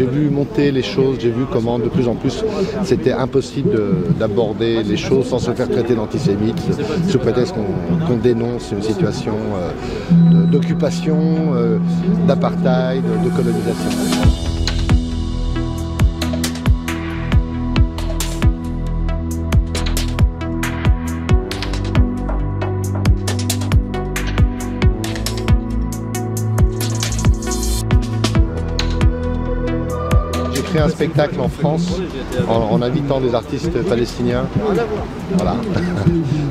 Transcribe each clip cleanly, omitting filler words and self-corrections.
J'ai vu monter les choses, j'ai vu comment de plus en plus c'était impossible d'aborder les choses sans se faire traiter d'antisémite, sous prétexte qu'on dénonce une situation d'occupation, d'apartheid, de colonisation. J'ai créé un spectacle en France en invitant des artistes palestiniens. Voilà,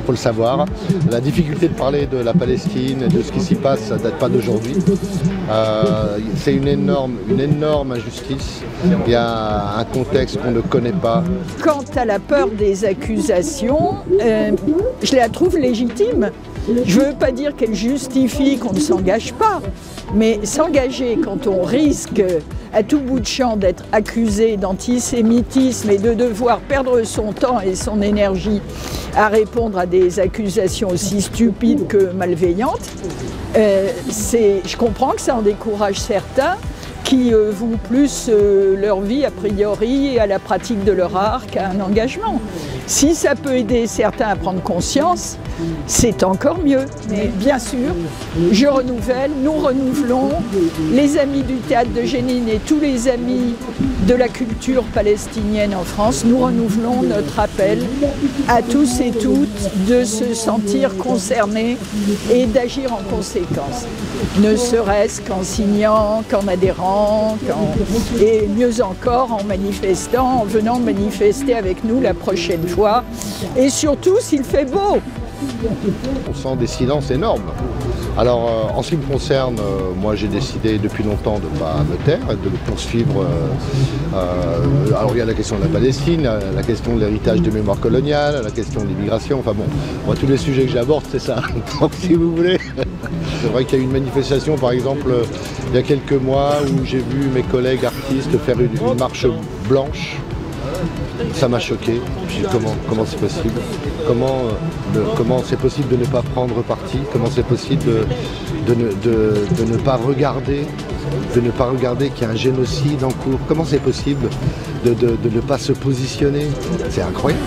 faut le savoir. La difficulté de parler de la Palestine et de ce qui s'y passe, ça ne date pas d'aujourd'hui. C'est une énorme injustice. Il y a un contexte qu'on ne connaît pas. Quant à la peur des accusations, je la trouve légitime. Je ne veux pas dire qu'elle justifie qu'on ne s'engage pas, mais s'engager quand on risque à tout bout de champ d'être accusé d'antisémitisme et de devoir perdre son temps et son énergie à répondre à des accusations aussi stupides que malveillantes, je comprends que ça en décourage certains qui vouent plus leur vie a priori à la pratique de leur art qu'à un engagement. Si ça peut aider certains à prendre conscience, c'est encore mieux. Mais bien sûr, je renouvelle, nous renouvelons, les amis du théâtre de Jenin et tous les amis de la culture palestinienne en France, nous renouvelons notre appel à tous et toutes de se sentir concernés et d'agir en conséquence. Ne serait-ce qu'en signant, qu'en adhérant, et mieux encore en manifestant, en venant manifester avec nous la prochaine fois. Et surtout s'il fait beau. On sent des silences énormes. Alors en ce qui me concerne, moi j'ai décidé depuis longtemps de ne pas me taire et de poursuivre. Alors il y a la question de la Palestine, la question de l'héritage des mémoires coloniales, la question de l'immigration, enfin bon, moi, tous les sujets que j'aborde c'est ça, donc si vous voulez. C'est vrai qu'il y a eu une manifestation par exemple il y a quelques mois où j'ai vu mes collègues artistes faire une marche blanche. Ça m'a choqué. Je me suis dit comment c'est possible, comment c'est possible de ne pas prendre parti, comment c'est possible de ne pas regarder, qu'il y a un génocide en cours, comment c'est possible de ne pas se positionner. C'est incroyable.